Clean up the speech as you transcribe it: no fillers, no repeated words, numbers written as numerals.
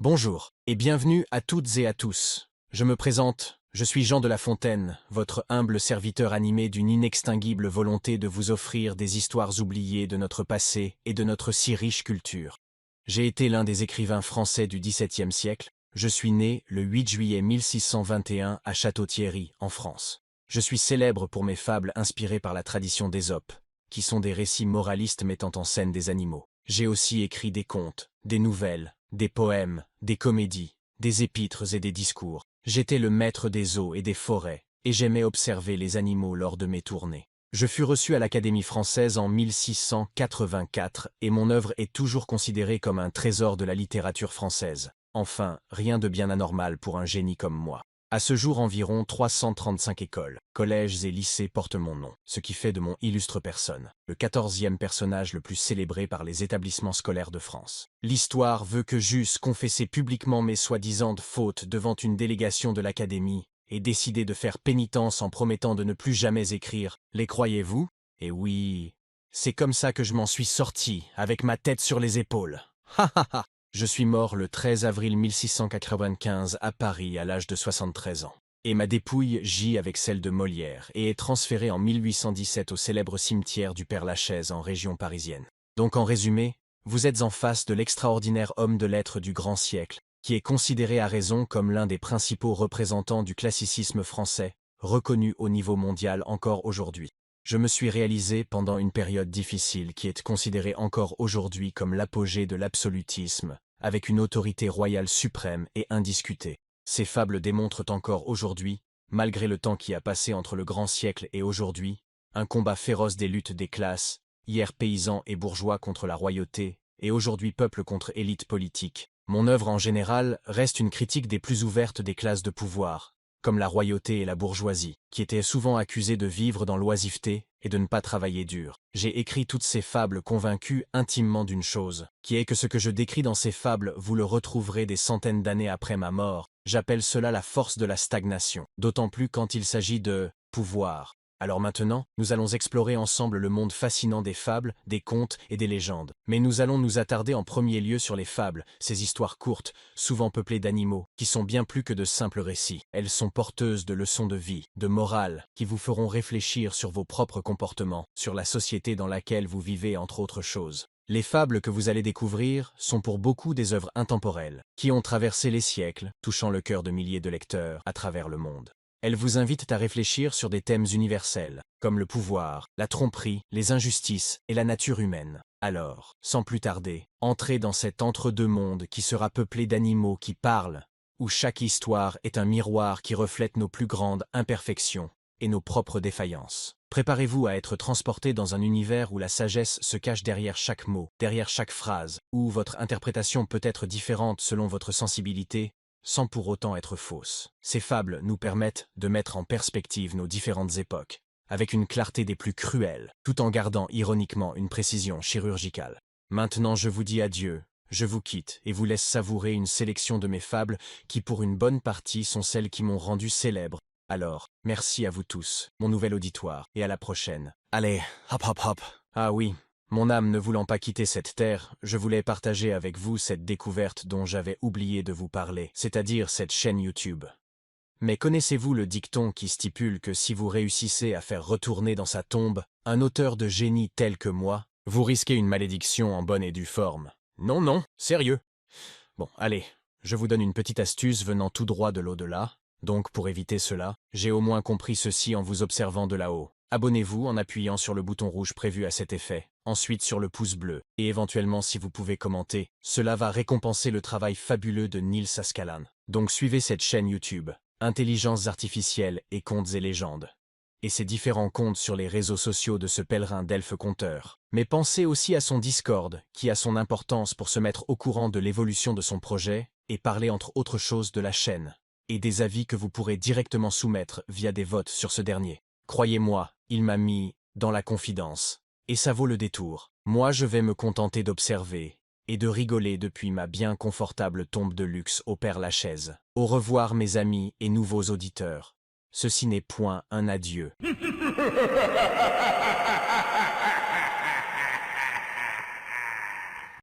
Bonjour, et bienvenue à toutes et à tous. Je me présente, je suis Jean de La Fontaine, votre humble serviteur animé d'une inextinguible volonté de vous offrir des histoires oubliées de notre passé et de notre si riche culture. J'ai été l'un des écrivains français du XVIIe siècle. Je suis né le 8 juillet 1621 à Château-Thierry, en France. Je suis célèbre pour mes fables inspirées par la tradition d'Ésope, qui sont des récits moralistes mettant en scène des animaux. J'ai aussi écrit des contes, des nouvelles, des poèmes, des comédies, des épîtres et des discours. J'étais le maître des eaux et des forêts, et j'aimais observer les animaux lors de mes tournées. Je fus reçu à l'Académie française en 1684 et mon œuvre est toujours considérée comme un trésor de la littérature française. Enfin, rien de bien anormal pour un génie comme moi. À ce jour, environ 335 écoles, collèges et lycées portent mon nom, ce qui fait de mon illustre personne le 14e personnage le plus célébré par les établissements scolaires de France. L'histoire veut que j'eusse confessé publiquement mes soi-disant fautes devant une délégation de l'Académie et décidé de faire pénitence en promettant de ne plus jamais écrire. Les croyez-vous? Eh oui, c'est comme ça que je m'en suis sorti, avec ma tête sur les épaules. Ha ha ha! Je suis mort le 13 avril 1695 à Paris à l'âge de 73 ans. Et ma dépouille gît avec celle de Molière et est transférée en 1817 au célèbre cimetière du Père-Lachaise en région parisienne. Donc en résumé, vous êtes en face de l'extraordinaire homme de lettres du grand siècle, qui est considéré à raison comme l'un des principaux représentants du classicisme français, reconnu au niveau mondial encore aujourd'hui. Je me suis réalisé pendant une période difficile qui est considérée encore aujourd'hui comme l'apogée de l'absolutisme, avec une autorité royale suprême et indiscutée. Ces fables démontrent encore aujourd'hui, malgré le temps qui a passé entre le grand siècle et aujourd'hui, un combat féroce des luttes des classes, hier paysans et bourgeois contre la royauté, et aujourd'hui peuple contre élite politique. Mon œuvre en général reste une critique des plus ouvertes des classes de pouvoir, comme la royauté et la bourgeoisie, qui étaient souvent accusées de vivre dans l'oisiveté et de ne pas travailler dur. J'ai écrit toutes ces fables convaincu intimement d'une chose, qui est que ce que je décris dans ces fables, vous le retrouverez des centaines d'années après ma mort. J'appelle cela la force de la stagnation, d'autant plus quand il s'agit de pouvoir. Alors maintenant, nous allons explorer ensemble le monde fascinant des fables, des contes et des légendes. Mais nous allons nous attarder en premier lieu sur les fables, ces histoires courtes, souvent peuplées d'animaux, qui sont bien plus que de simples récits. Elles sont porteuses de leçons de vie, de morale, qui vous feront réfléchir sur vos propres comportements, sur la société dans laquelle vous vivez entre autres choses. Les fables que vous allez découvrir sont pour beaucoup des œuvres intemporelles, qui ont traversé les siècles, touchant le cœur de milliers de lecteurs à travers le monde. Elles vous invitent à réfléchir sur des thèmes universels, comme le pouvoir, la tromperie, les injustices et la nature humaine. Alors, sans plus tarder, entrez dans cet entre-deux-mondes qui sera peuplé d'animaux qui parlent, où chaque histoire est un miroir qui reflète nos plus grandes imperfections et nos propres défaillances. Préparez-vous à être transporté dans un univers où la sagesse se cache derrière chaque mot, derrière chaque phrase, où votre interprétation peut être différente selon votre sensibilité, sans pour autant être fausse. Ces fables nous permettent de mettre en perspective nos différentes époques, avec une clarté des plus cruelles, tout en gardant ironiquement une précision chirurgicale. Maintenant je vous dis adieu, je vous quitte et vous laisse savourer une sélection de mes fables qui pour une bonne partie sont celles qui m'ont rendu célèbre. Alors, merci à vous tous, mon nouvel auditoire, et à la prochaine. Allez, hop hop hop. Ah oui. Mon âme ne voulant pas quitter cette terre, je voulais partager avec vous cette découverte dont j'avais oublié de vous parler, c'est-à-dire cette chaîne YouTube. Mais connaissez-vous le dicton qui stipule que si vous réussissez à faire retourner dans sa tombe un auteur de génie tel que moi, vous risquez une malédiction en bonne et due forme? Non, non, sérieux. Bon, allez, je vous donne une petite astuce venant tout droit de l'au-delà. Donc pour éviter cela, j'ai au moins compris ceci en vous observant de là-haut. Abonnez-vous en appuyant sur le bouton rouge prévu à cet effet, ensuite sur le pouce bleu, et éventuellement si vous pouvez commenter, cela va récompenser le travail fabuleux de Nils Askalan. Donc suivez cette chaîne YouTube, Intelligences artificielles et contes et légendes, et ses différents contes sur les réseaux sociaux de ce pèlerin d'elfe conteur. Mais pensez aussi à son Discord, qui a son importance pour se mettre au courant de l'évolution de son projet, et parler entre autres choses de la chaîne, et des avis que vous pourrez directement soumettre via des votes sur ce dernier. Croyez-moi, il m'a mis dans la confidence. Et ça vaut le détour. Moi je vais me contenter d'observer et de rigoler depuis ma bien confortable tombe de luxe au Père-Lachaise. Au revoir mes amis et nouveaux auditeurs. Ceci n'est point un adieu.